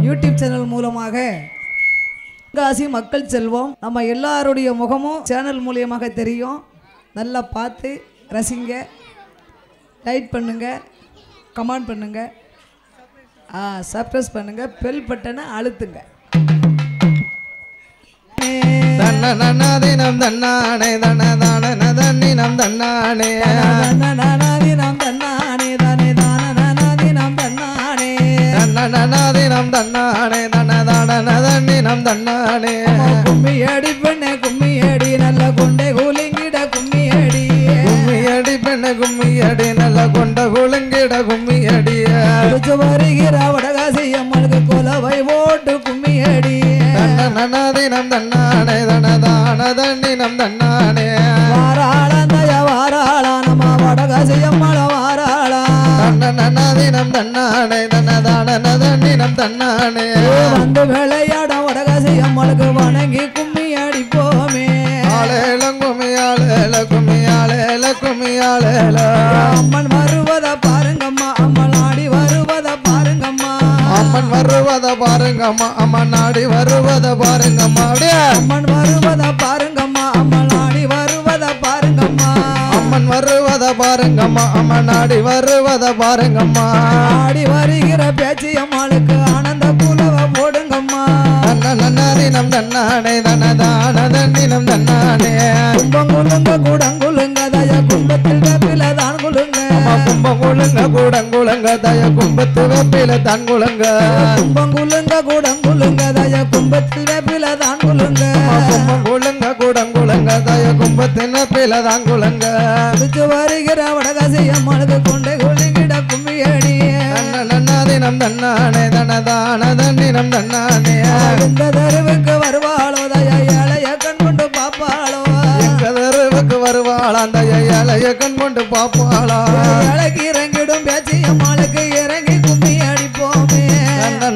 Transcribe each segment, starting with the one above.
YouTube channel மூலமாக தென்காசி மக்கள் செல்வம் நம்ம எல்லாருடைய முகமும் சேனல் மூலியமாக தெரியும். நல்லா பார்த்து ரசிங்க, லைக் பண்ணுங்க, கமெண்ட் பண்ணுங்க, சப்ஸ்கிரைப் பண்ணுங்க, பெல் பட்டனை அழுத்துங்க. தன்னதினம் தன்னானே தன்னதானதினம் தன்னானே தன்னதினம் தன்னானே தானே தானதினம் தன்னானே தன்னதினம் தன்னானே தன்னதானதினம் தன்னானே கும்மியடி பெண்ணே கும்மியடி நல்ல கொண்டை கூலிங்கிட கும்மியடி கும்மியடி பெண்ணே கும்மியடி நல்ல கொண்ட கூலிங்கிட கும்மியடி வருகிற வடகாசி அம்மனுக்கு கொலவை ஓட்டு கும்மியடி தன்னதினம் தன்னானே தன்னதானதினம் தன்னானே வாராளந்தய வாராளா நம்ம வடகாசி அம்மள வாராளா தன்னதினம் தன்னானே தன்னதானதினம் தன்னானே வந்து விளையாட வடகாசி அம்மனுக்கு வணங்கி கும்மி அடிப்போமே. ஆளேலம் கும்மியாளேல கும்மியாளேல கும்மியாளேல அம்மன் வருவத பாருங்கம்மா, அம்மன் ஆடி வருவத பாருங்கம்மா, அம்மன் வருவத பாருங்கம்மா, அம்மன் நாடி வருவத பாருங்கம்மா, அம்மன் வருவத பாருங்கம்மா, அம்மன் ஆடி வருவத பாருங்கம்மா, அம்மன் வருவத பாருங்கம்மா, அம்மன் நாடி வருவத பாருங்கம்மா. ஆடி வருகிற பேச்சு அம்மாளுக்கு ஆனந்த புலவ போடுங்கம்மா. தன்னதினம் தன்னானே தன்னதானதினம் தன்னானே கும்பங்குலுங்க கூடங்குலுங்க தய கும்பத்தில் வேப்பில தான் குலுங்க, கும்பங்குலுங்க கூடங்குலுங்க தய கும்பத்து வேப்பில தான் குலுங்க, கும்பங்குலுங்க கூடங்குலுங்க தய கும்பத்தில் வேப்பில தான் குலுங்க, கும்பங்குலுங்க கூடங்குலுங்க தய கும்பத்தின் வேப்பில தான் குலுங்க. வருகிற வடகாசி அம்மாளுக்கு கொண்டை குலுங்கிட கும்மியடி தன்னதினம் தன்னானே தன்னதானதினம் தன்னானே இந்த தெருவுக்கு வருவாளோ தய ஏழைய கண் கொண்டு பாப்பாளோ, எங்க தெருவுக்கு வருவாளா அந்த ஏழைய கண் கொண்டு பாப்பாளா, ஏழைக்கு இறங்கிடும் பேச்சு அம்மாளுக்கு இறங்கி கும்மி அடிப்போமே.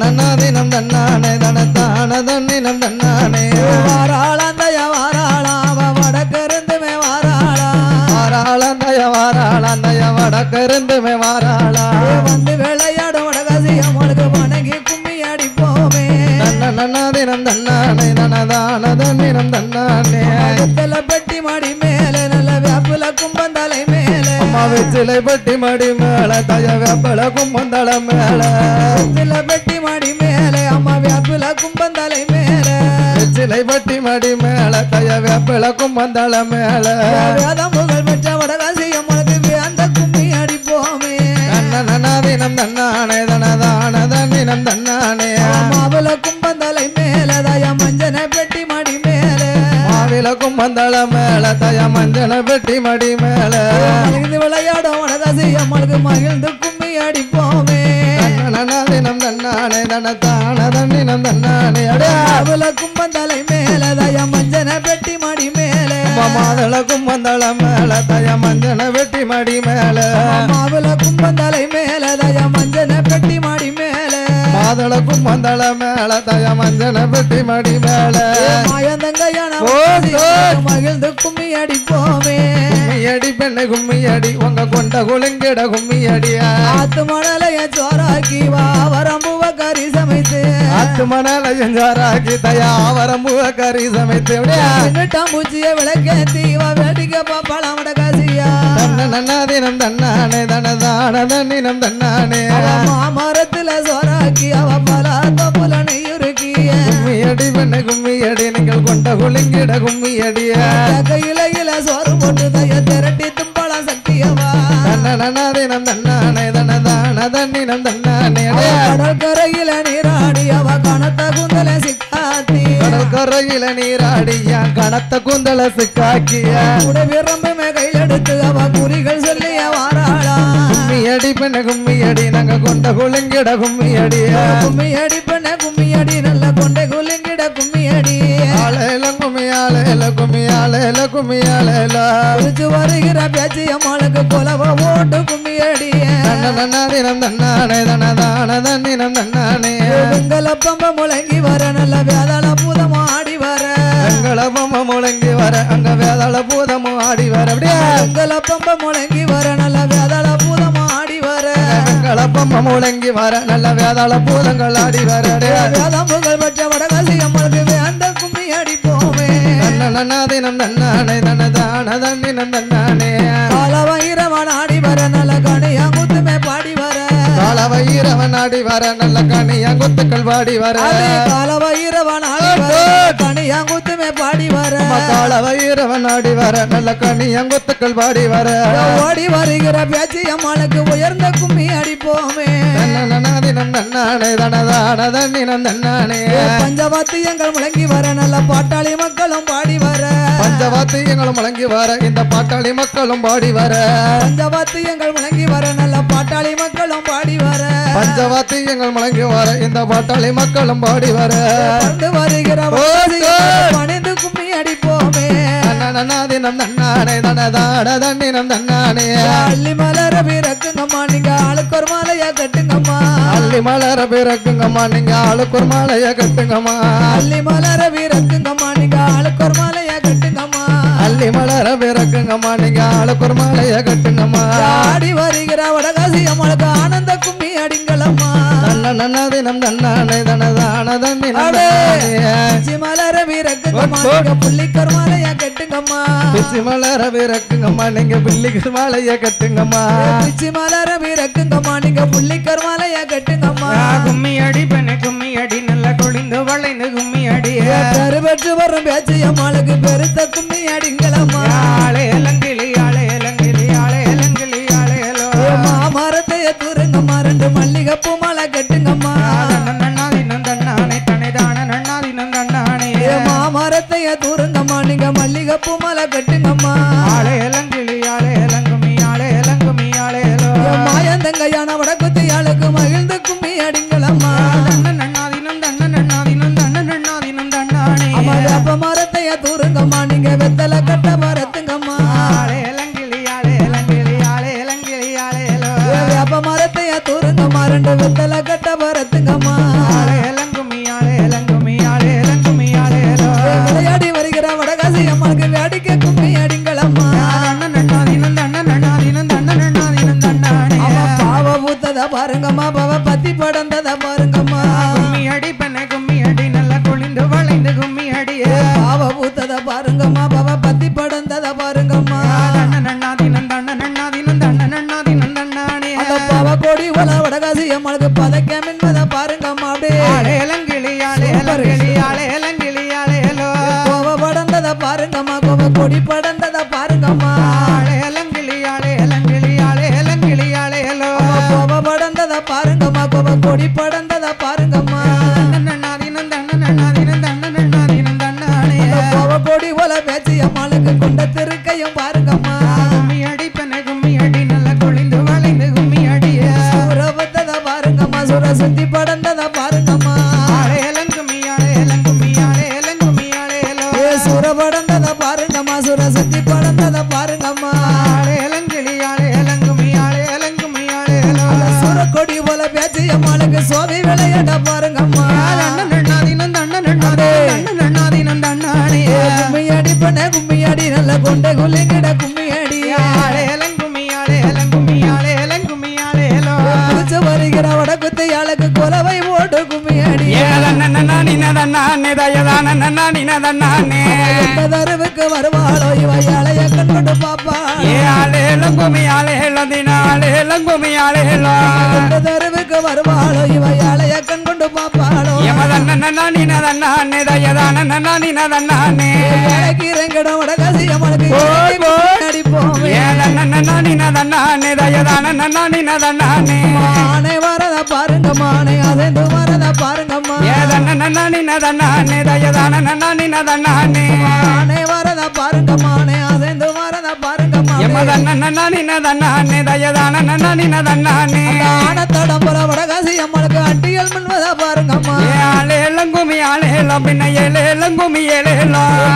தன்னதினம் தன்னானே தன்னதானதினம் தன்னானே வாராளந்தய வாராளா அவ வடக்கிருந்துமே வாராளா, வாராளந்தய வாராளந்தய வடக்கிருந்துமே வாராளா, வந்து விளையாடும் வடகாசி அம்மாளுக்கு வணங்கி கும்மி அடிப்போமே. தன்னதினம் தன்னானே தன்னதானதினம் தன்னானே வெத்தல பெட்டி மாடி மேல நல்ல வேப்பில கும்பந்தலை மேல, அம்மா வெச்சிலை பட்டி மடி மேல தய வேப்பல கும்பந்தள மேல, வெத்தல பெட்டி மாடி மேல அம்மா வேப்பில கும்பந்தலை மேல, வெச்சிலை பட்டி மடி மேல தய வேப்பல கும்பந்தள மேல வேதம் புகழ் பெற்ற வடகாசி அம்மாளுக்கு வேந்த கும்மி அடிப்போமே. தன்னதினம் தன்னானே தன்னதானதினம் தன்னானே மாவுல கும்பந்தலை மேல தய மஞ்சன பெட்டி மாடி மேல, மாவில கும்பந்தள மேல தய மஞ்சள பெட்டி மடி மேல மகிழ்ந்து விளையாடும் வடகாசி அம்மாளுக்கு மகிழ்ந்து கும்மி அடிப்போமே. தன்னதினம் தன்னானே தன்னதானதினம் தன்னானே மாவுல கும்பந்தலை மேல தய மஞ்சன பெட்டி மாடி மேல, மாதள கும்பந்தள மேல தய மஞ்சள பெட்டி மடி மேல மாவுல கும்பந்தலை மேல தய மஞ்சன பெட்டி மாடி மேல, மாதள கும்பந்தள மேல தய மஞ்சள பெட்டி மடி மேல மாயந்தங்கையான ஓ மகிழ்ந்து கும்மி அடிப்போமே. கும்மியடி பெண்ணை கும்மியடி உங்க கொண்ட குலுங்கிட கும்மியடியா ஆத்து மணலைய சோறாக்கி வா வரம்புவ கறி சமைத்து, ஆத்து மணல செஞ்சாராக்கி தயா வரம்புவ கறி சமைத்து பூச்சிய விளக்கேத்தி வா வேடிக்கை பாப்பாளாம் வடகாசியா. தன்னதினம் தன்னானே தன்னதானதினம் தன்னானே மாமரத்துல சோறாக்கி அவ பல தொப்புல நெய்யுருக்கிய, கும்மியடி பெண்ணை கும்மியடி நீங்கள் கொண்ட குலுங்கிட கும்மியடியா கையில சோறு போட்டு தய திரட்டி தும்பளம் சக்தியவா. தன்னதினம் தன்னானே தன்னதானதினம் தன்னானே கடல் கரையில நீராடி அவ கணத்த குந்தல சிக்காத்தி, கடற்கரையில நீராடியா கணத்த குந்தல சிக்காக்கிய விரும்புமே கையில் எடுத்து அவ குறிகள் சொல்லிய வாராளா. கும்மியடி பெண்ண கும்மியடி நாங்க கொண்ட குலுங்கிட கும்மியடியா கும்மியடி பெண்ண கும்மியடி நல்ல கொண்டை குலுங்கிட கும்மியடி ஆளேல கும்மியாளேல கும்மியாளேல கும்மியாளேல வருகிற பேச்சு அம்மாளுக்கு கொலவ ஓட்டு கும்மியடி. தன்னதினம் தன்னானே தன்னதானதினம் தன்னானே வெங்கலப்பம்ப முழங்கி வர நல்ல வேதாள பூதம் ஆடி வர, வெங்கலப்பம்ப முழங்கி வர அங்க வேதாள பூதம் ஆடி வர அப்படியே வெங்கலப்பம்ப முழங்கி வர நல்ல வேதாள பூதம் ஆடி வர, வெங்கலப்பம்ப வேதமும் முழங்கி வர நல்ல வேதாள பூதங்கள் ஆடி வரடே வேதம் புகழ் பெற்ற வடகாசி அம்மனுக்கு வேந்த கும்மி அடிப்போமே நன்னாதினம் நன்னானே தனதான தன்னினம் தன்னானே காலவயிரவன் ஆடி வர நல்ல கணியா முத்துமே பாடி வர காலவயிரவன் ஆடி வர நல்ல கனியாங்குத்துக்கள் பாடி வர காலவயிரவன் ஆடி வர கணியாங்குத்துமே பாடி வர காலவயிரவன் ஆடி வர நல்ல கனியாங்குத்துக்கள் பாடி வர ஓடி வருகிற பேச்சு அம்மாளுக்கு உயர்ந்த கும்மி அடிப்போமே நன்னாதினம் நன்னானே தனதான தன்னினம் தன்னானே பஞ்சவாத்தியங்கள் முழங்கி வர நல்ல பாட்டாளி மக்களும் பாடி வர பஞ்சவாத்தியங்களும் முழங்கி வர இந்த பாட்டாளி மக்களும் பாடி வர பஞ்சவாத்தியங்கள் முழங்கி வர நல்ல பாட்டாளி மக்களும் பாடி வர பஞ்சவாத்தியங்கள் முழங்கி வர இந்த பாட்டாளி மக்களும் பாடி வர வருகிற பணிந்து கும்மி அடிப்போமே நன்னாதினம் நன்னானே தனதான தன்னினம் தன்னானே அள்ளி மலர பிறக்குங்கம்மா நீங்க ஆளுக்கு ஒரு மாலையா கட்டுங்கம்மா அள்ளி மலர பிறக்குங்கம்மா நீங்க ஆளுக்கு ஒரு மாலையா கட்டுங்கம்மா அள்ளி மலர பிறக்குங்கம்மா நீங்க ஆளுக்கு ஒரு மாலையா கட்டுங்கம்மா அள்ளி மலர பிறக்குங்கம்மா நீங்க ஆளுக்கு ஒரு மாலையா கட்டுங்கம்மா ஆடி வருகிற வடகாசி அம்மளுக்கு ஆனந்த கும்மி அடிங்களம்மா நன்னாதினம் நன்னானே தனதான தன்னினம் பிச்சி மலர பிறக்குங்கம்மா நீங்க புள்ளிக்கொரு மாலையா கட்டுங்கம்மா பிச்சி மலர பிறக்குங்கம்மா நீங்க பிள்ளைக்கு மாலையா கட்டுங்கம்மா பிச்சி மலர பிறக்குங்கம்மா நீங்க புள்ளிக்கொரு மாலையா கட்டுங்கம்மா கும்மி அடி பெண்ணு கும்மி அடி நல்ல கொழிந்து வளைந்து கும்மி அடி பெற்று வரும் பேச்சு அம்மாளுக்கு பெருத்த கும்மி அடிங்களம்மா ஆளே இளங்கிளி ஆளே இளங்கிளி ஆளே இளங்கிளி ஆளேலோ மாமரத்தைய தூருங்கம்மா ரெண்டு மல்லிகைப்பூ மாலை கட்டுங்கம்மா நன்னாதினம் தன்னானே தனிதான நன்னாதினம் தன்னானே மாமரத்தைய தூருங்கம்மா நீங்க மல்லிகைப்பூ மாலை கட்டுங்கம்மா ஆளே இளங்கிளி ஆளே இளங்குமி ஆளே இளங்குமி ஆளேலோ மாயந்தங்கையான வடக்குத்தியாளுக்கு மகிழ்ந்து கும்மி அடிங்களம்மா நன்னாதினம் தன்ன நன்னாதினம் தன்ன நன்னாதினம் தன்னானே அப்ப மரத்தைய தூருங்கம்மா நீங்க வெத்தலை கட்ட மரத்துங்கம்மா ஆளே இளங்கிளி ஆளே இளங்கிளி ஆளே இளங்கிளி ஆளேலோ அப்ப மரத்தைய தூருங்கம்மா ரெண்டு வெத்தலை கட்ட மரத்துங்கம்மா ஆளே இளங்குமி ஆளே இளங்குமி ஆளே இளங்குமி ஆளேலோ விளையாடி வருகிற வடகாசி அம்மனுக்கு வேடிக்கை கும்மி அடிங்களம்மா நன்னாதினம் தன்ன நன்னாதினம் தன்ன நன்னாதினம் தன்னானே பாவ பூத்தத பாருங்கம்மா பாவ பத்தி படந்தத பாருங்கம்மா கும்மி அடி பெண்ணே கும்மி அடி நல்ல கொழிந்து வளைந்து கும்மி அடியே பாவ பூத்தத பாருங்கம்மா பாவ பத்தி படந்தத பாருங்கம்மா நன்னாதினம் தன்ன நன்னாதினம் தன்ன நன்னாதினம் தன்னானே அந்த பாவ கோடி உல வடகாசி அம்மனுக்கு பதக்கம் என்பத பாருங்கம்மா அப்படியே ஆளே இளங்கிளி ஆளே இளங்கிளி ஆளே இளங்கிளி ஆளேலோ கோவ படந்தத பாருங்கம்மா கோவ கொடி படந்தத பாருங்கம்மா ஆளே இளங்கிளி ஆளே இளங்கிளி ஆளே இளங்கிளி ஆளேலோ கோவ படந்தத பாருங்கம்மா கோவ கொடி படந்தத பாருங்கம்மா நன்னாதினம் தன்ன நன்னாதினம் தன்ன நன்னாதினம் தன்னானே கோவ கொடி உல பேச்சு அம்மாளுக்கு கொண்ட திருக்கையும் பாருங்கம்மா கும்மி அடி பெண்ணே கும்மி அடி நல்ல கொழிந்து வளைந்து கும்மி அடியே சுரபத்தத பாருங்கம்மா சுர சுத்தி படந்தத பாருங்கம்மா ஆளே இளங்குமி ஆளே இளங்குமி ஆளே இளங்குமி ஆளேலோ சுர படந்தத பாருங்கம்மா சுர சுத்தி படந்தத பாருங்கம்மா ஆளே இளங்கிளி ஆளே இளங்குமி ஆளே இளங்குமி ஆளேலோ சுர கொடி போல பேச்சு அம்மாளுக்கு சோவி விளையாட பாருங்கம்மா நன்னாதினம் தன்ன நன்னாதினம் தன்னானே கும்மி அடி பண்ண கும்மி அடி நல்ல கொண்ட குள்ளிங்கிட கும்மி அடி ஆளே இளங்குமி ஆளே இளங்குமி ஆளே இளங்குமி ஆளேலோ புடிச்சு வருகிற வடக்குத்து ஆளுக்கு கொலவை ஓடு கும்மி அடி எந்த தருவுக்கு வருவாளோ இவ அலைய கண்கொண்டு பாப்பா எந்த தருவுக்கு வருவாளோ இவ அலைய கண்கொண்டு பாப்பாளோ இறங்கிட வடகாசி அம்மனுக்கு அடிப்போம் மானை வரத பாருங்க மானை அதைந்து வரத பாருங்கம்மா மானை வரத பாருங்க மானை அதைந்து வரத பாருங்கம்மா ஆனத்தடம்புல வடகாசி அம்மனுக்கு அட்டியல் முன்வத பாருங்கம்மா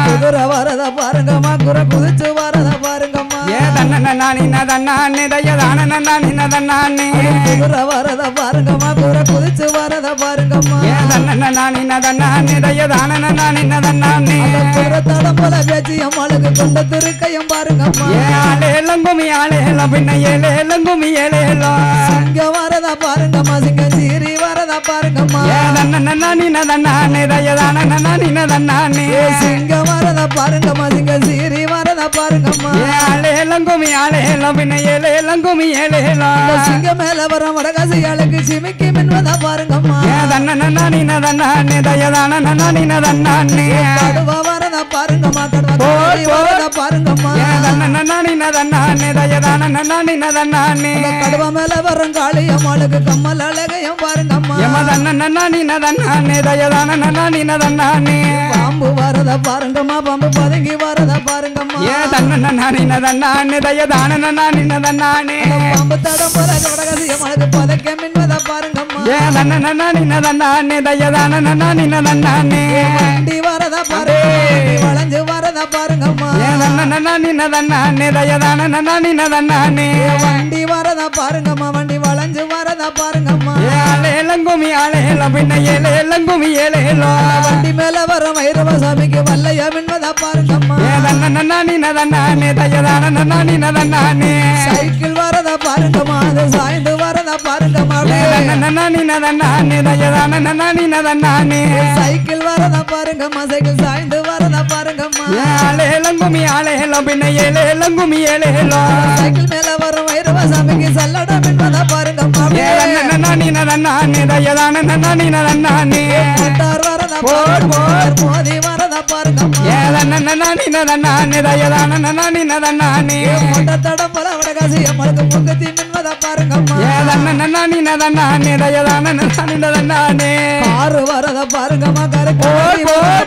குதிரை வரத பாருங்கம்மா குதிரை குதிச்சு வரத பாருங்கம்மா ஏ தன்ன நானி நதன்னானே தயதான நானி நதன்னானே குதிரை வரத பாருங்கம்மா குதிரை குதிச்சு வரத பாருங்கம்மா ஏ தன்ன நானி நதன்னானே தயதான நானி நதன்னானே குதிரை தடம் போல பேச்சு அம்மாளுக்கு கொண்ட திருக்கையும் பாருங்கம்மா ஏ ஆளேலம் குமி ஆளேலம் பின்ன ஏலேலம் குமி ஏலேலம் சிங்கம் வரத பாருங்கம்மா சிங்கம் சீரி வரத பாருங்கம்மா ஏ தன்ன நானி நதன்னானே தயதான நானி நதன்னானே சிங்கம் வரத பாருங்கம்மா சிங்கம் சீரி வரத பாருங்கம்மா ஏ ஆளேலம் குமி ஆளேலம் பின்ன ஏலேலம் குமி ஏலேலம் சிங்கம் மேல வர வடகாசியாளுக்கு சிமிக்கி மின்வத பாருங்கம்மா ஏ தன்ன நானி நதன்னானே தயதான நானி நதன்னானே கடுவா வரத பாருங்கம்மா கடுவா வரத பாருங்கம்மா ஏ தன்ன நானி நதன்னானே தயதான நானி நதன்னானே கடுவா மேல வரும் காளி அம்மாளுக்கு கம்மல் அழகையும் பாருங்கம்மா யம தன்ன நானி நதன்னானே தயதான நானி நதன்னானே பாம்பு வரத பாருங்கம்மா பாம்பு பதுங்கி வரத பாருங்கம்மா ஏ தன்ன நானி நதன்னானே தயதான நானி நதன்னானே பாம்பு தடம் போல வடகாசி அம்மாளுக்கு பதக்க மின்வத பாருங்கம்மா ஏ தன்ன நானி நதன்னானே தயதான நானி நதன்னானே வண்டி வரத பாருங்கம்மா வளைஞ்சு வரத பாருங்கம்மா ஏ தன்ன நானி நதன்னானே தயதான நானி நதன்னானே வண்டி வரத பாருங்கம்மா வண்டி வளைஞ்சு வரத பாருங்கம்மா ஏ ஆளேலம் குமி ஆளேலம் பின்ன ஏலேலம் குமி ஏலேலம் வண்டி மேல வர வைரவ சாமிக்கு வல்லைய மின்வத பாருங்கம்மா ஏ தன்ன நானி நதன்னானே தயதான நானி நதன்னானே சைக்கிள் வரத பாருங்கம்மா அது சாய்ந்து வரத பாருங்கம்மா ஏ தன்ன நானி நதன்னானே தயதான நானி நதன்னானே சைக்கிள் வரத பாருங்கம்மா சைக்கிள் சாய்ந்து வரத பாருங்கம்மா ஏ ஆளேலம் குமி ஆளேலம் பின்ன ஏலேலம் குமி ஏலேலம் சைக்கிள் மேல வர வைரவ சாமிக்கு சல்லட மின்வத பாருங்கம்மா ஏ தன்ன நானி நதன்னானே தயதான நானி நதன்னானே மோட்டார் வரத பாருங்கம்மா மோதி வரத பாருங்கம்மா ஏ தன்ன நானி நதன்னானே தயதான நானி நதன்னானே மோட்டார் தடம் போல வடகாசி அம்மாளுக்கு முகத்தி மின்வத பாருங்கம்மா ஏ தன்ன நானி நதன்னானே தயதான நானி நதன்னானே காரு வரத பாருங்கம்மா காரு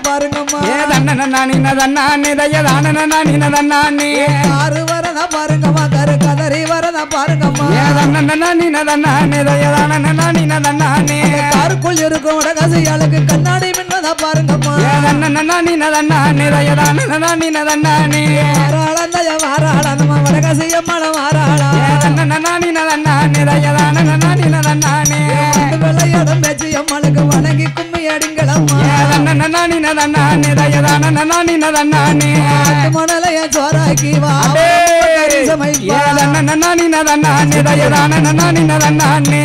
பாருங்கம்மா ஏ தன்ன நானி நதன்னானே தயதான நானி நதன்னானே காரு வரத பாருங்கம்மா காரு கதறி வரத பாருங்கம்மா ஏ தன்ன நானி நதன்னானே தயதான நானி நதன்னானே காருக்குள் இருக்கும் வடகாசியாளுக்கு கண்ணாடி மின்வத பாருங்கம்மா ஏ தன்ன நானி நதன்னானே தயதான நானி நதன்னானே வாராளந்தய வாராளந்தம்மா வடகாசி அம்மாள வாராளா ஏ தன்ன நானி நதன்னானே தயதான நானி நதன்னானே விளையாடும் பேச்சு அம்மாளுக்கு வணங்கி கும்மி அடிங்களம்மா ஏ தன்ன நானி நதன்னானே தயதான நானி நதன்னானே மணலைய சோறாக்கி வா ஏ தன்ன நானி நதன்னானே தயதான நானி நதன்னானே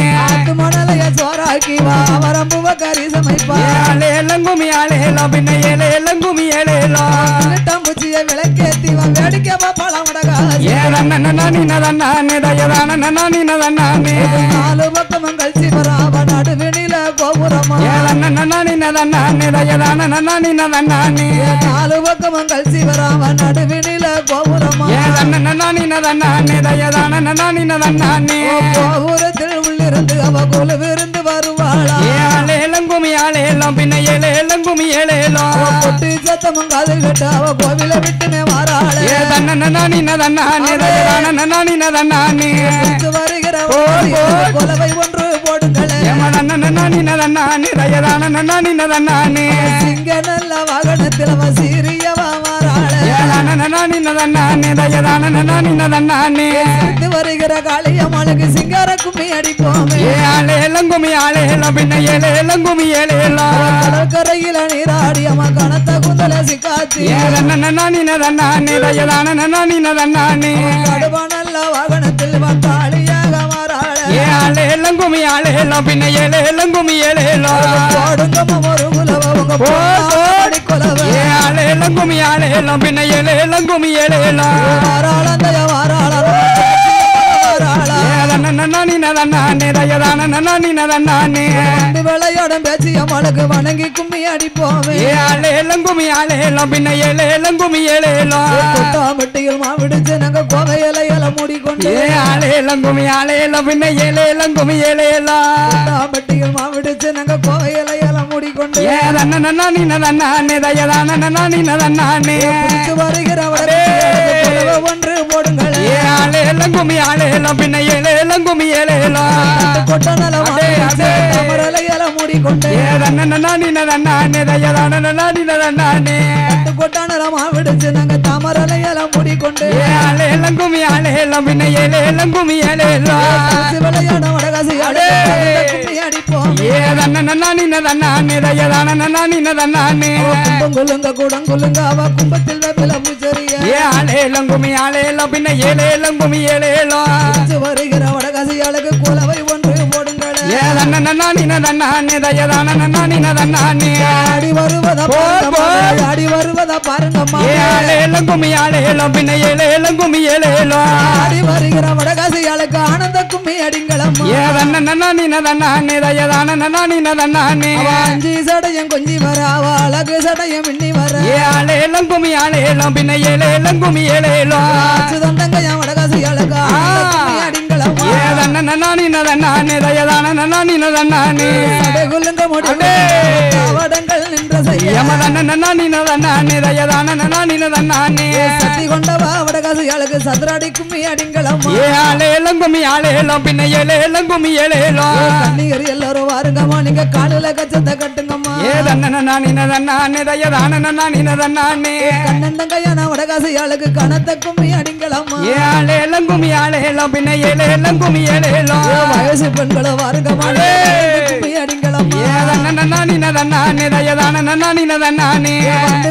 மணலைய சோறாக்கி வா வரம்புவ கறி சமைப்பா ஏ ஆளேலம் குமி ஆளேலம் பின்ன ஏலேலம் குமி ஏலேலம் பூச்சிய விளக்கேத்தி வா வேடிக்கை பழம் வடகாசி ஏ தன்ன நானி நதன்னானே தயதான நானி நதன்னானே நாலு பக்கமும் கழிச்சு வராவ நடுவினில கோபுரமா ஏ தன்ன நானி நதன்னானே தயதான நானி நதன்னானே நாலு பக்கமும் கழிச்சு வராவ நடுவினில கோபுரமா ஏ தன்ன நானி நதன்னானே தயதான நானி நதன்னானே கோபுரத்தில் உள்ளிருந்து அவ குழுவிருந்து வருவாளா ஏ ஆளேலம் குமி ஆளேலம் பின்ன ஏலேலம் குமி ஏலேலம் பொட்டி சத்தமும் காது கட்டு அவ கோவில விட்டுமே வாராளே ஏ தன்ன நானி நதன்னானே தயதான நானி நதன்னானே வருகிற கொலவை ஒன்று போடுங்களே ஏம தன்ன நானி நதன்னானே தயதான நானி நதன்னானே சிங்க நல்ல வாகனத்தில் அவ சீரியவா வாராளே ஏ தன்ன நானி நதன்னானே தயதான நானி நதன்னானே வருகிற காளியம்மாளுக்கு சிங்கார கும்மி அடிப்போமே ஏ ஆளேலம் குமி ஆளேலம் பின்ன ஏலேலம் குமி ஏலேலம் கடற்கரையில நீராடி அம்மா கணத்த குந்தல சிக்காத்தி ஏ தன்ன நானி நதன்னானே தயதான நானி நதன்னானே கடுவா நல்ல வாகனத்தில் காளியாக மாறாளே ஏ ஆளேலம் குமி ஆளேலம் பின்ன ஏலேலம் குமி ஏலேலம் போடுங்கம்மா ஒரு குலவ உங்க போடி குலவ ஏ ஆளேலம் குமி ஆளேலம் பின்ன ஏலேலம் குமி ஏலேலம் வாராளந்தய வாராள ஏ தன்ன நானி நதன்னானே தயதான நானி நதன்னானே விளையாடும் பேச்சு அம்மாளுக்கு வணங்கி கும்மி அடிப்போமே ஏ ஆளேலம் குமி ஆளேலம் பின்ன ஏலேலம் குமி ஏலேலம் கொட்டாம்பட்டியில் மாவிடுச்சு நாங்க கோவை இலையில மூடிக்கொண்டு ஏ ஆளேலம் குமி ஆளேலம் பின்ன ஏலேலம் குமி ஏலேலம் கொட்டாம்பட்டியில் மாவிடுச்சு நாங்க கோவை இலையில மூடிக்கொண்டு ஏ தன்ன நானி நதன்னானே தயதான நானி நதன்னானே வருகிற ஒன்று போடுங்களே ஏ ஏலேலம் கும்மி ஆலேலம் பின்ன ஏலேலம் கும்மி ஏலேலம் கொட்ட நலமா தாமரலையில மூடிக்கொண்டு கொட்ட நலமா விடுச்சு நாங்க தாமரலையில மூடிக்கொண்டு கும்மி ஆலேலம் பின்ன ஏலேலம் கும்மி ஏலேலம் விளையாட வடகாசி கும்மி அடிப்போம் குங்குலுங்க கூடங்குலுங்க அவ கும்பத்தில் வெப்பில பூச்சரிய ஏலேலம் கும்மி ஆலேலம் பின்ன ஏலேலம் கும்மி ஏலேலம் வருகிற வடகாசியாளுக்கு குலவை ஒன்று போடுங்கள் ஆடி வருவதா ஆடி வருவதா பாருங்கம்மா ஏலேலம் கும்மி ஆலேலம் பின்ன ஏலேலம் கும்மி ஏலேலம் ஆடி வருகிற வடகாசியாளுக்கு ஆனந்த கும்மி அடிங்களம்மா அஞ்சி சடையம் கொஞ்சி வர அவ அழகு சடையம் இன்னி வர ஏலேலம் கும்மி ஆலேலம் பின்ன ஏலேலம் கும்மி ஏலேலம் சுதந்தங்க என் வடகாசியாளுக்கு கும்மி அடிங்களம்மா சடைகுலுங்க முடிவு வடங்கள் நின்ற செய்ய சத்தி கொண்டவா வடகாசியாளுக்கு சதுராடி கும்மி அடிங்களம்மா ஏலேலம் கும்மி ஆலேலம் பின்ன ஏலேலம் கும்மி ஏலேலம் கண்ணிகர் எல்லாரும் வாருங்கம்மா நீங்க காடுல கச்சத்தை கட்டுங்கம்மா கண்ணந்தங்கையான வடகாசியாளுக்கு கணத்த கும்மி அடிங்களம்மா ஏலேலம் கும்மி ஆலேலம் பின்ன ஏலேலம் கும்மி ஏலேலம் வயசு பெண்களை வாருங்கம்மா கும்மி அடிங்களம்மா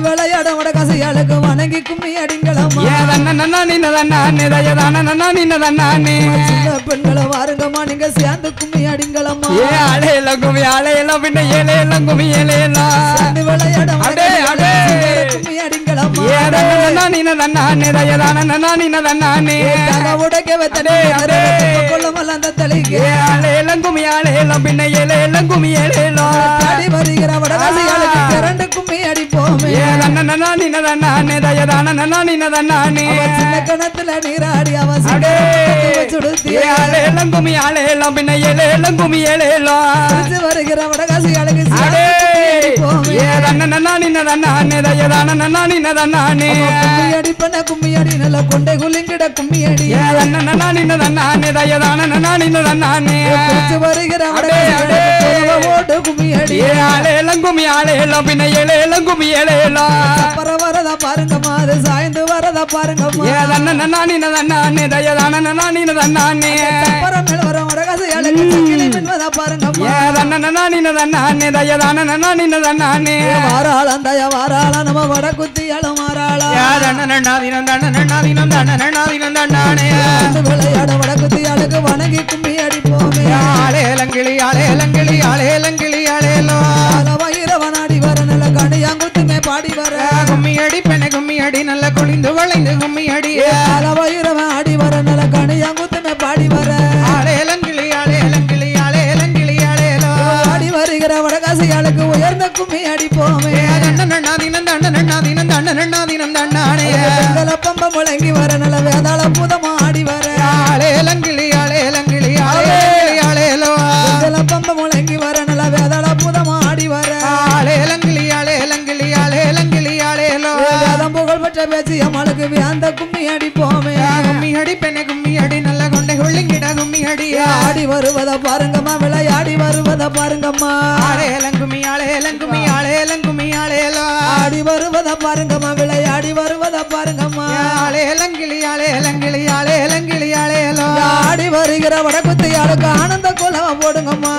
விளையாட வடகாசியாளுக்கு வணங்கி கும்மி அடிங்களம்மா சின்ன பெண்களை வாருங்கம்மா நீங்க சேர்ந்து கும்மி அடிங்களம்மா விளையாட கும்மி அடிங்களம்மா உடைக்க வைத்தனே கொள்ளமல் அந்த தலைக்கு அடி வருகிற வடகாசியாளுக்கு இரண்டு கும்மி அடிப்போமே சின்ன கணத்துல நீராடி அவ சுடுத்தி வருகிற வடகாசியாளுக்கு அடிப்பண்ண கும்மி அடி நல்ல கொண்டை குலுங்கிட கும்மி அடி வருகிற ஓட்டு கும்மி அடி வரதா பாருங்கம்மா அது சாய்ந்து வரதா பாருங்கம்மா வர வடகாசியாளுக்கு சங்கிலி மின்வதா பாருங்கம்மா வாராளந்தய வாராள நம்ம வட குத்தியாலும் வாராளா விளையாட வட குத்தியாளுக்கு வணங்கி கும்மி அடிப்போமே வயிறவனாடி வர நல்ல கணியாங்குத்துமே பாடி வர கும்மி அடி பெண்ண கும்மி அடி நல்ல குளிந்து வளைந்து கும்மி அடி வயிறவன் ஆடி வர நல்ல கணியாங்குத்துமே பாடி வர ஆடி வருகிற வடகாசியாளுக்கு உயர்ந்த கும்மி அடிப்போமே பம்ப முழங்கி வர நல்ல வேதாள பூதமா ஆடி வர பம்ப முழங்கி வர நல்ல வேதாள பூதமா ஆடி வர வேதம் புகழ் பெற்ற பேச்சு அம்மாளுக்கு அந்த கும்மி அடிப்போமே கும்மி அடி பெண்ண கும்மி அடி நல்ல கொண்டை கொள்ளுங்கிட கும்மி அடி ஆடி வருவதா பாருங்கம்மா விளையாடி வருவதா பாருங்கம்மா ஆளேலங்குமி ஆளேலங்குமி ஆளேலங்குமி ஆளேலோ ஆடி வருவதா பாருங்கம்மா விளையாடி வருவதா பாருங்கம்மா ஆளேலங்கிளி ஆளேலங்கிளி ஆளேலங்கிளி ஆளேலோ ஆடி வருகிற வடக்குத்தியாளுக்கு ஆனந்த கோலம் போடுங்கம்மா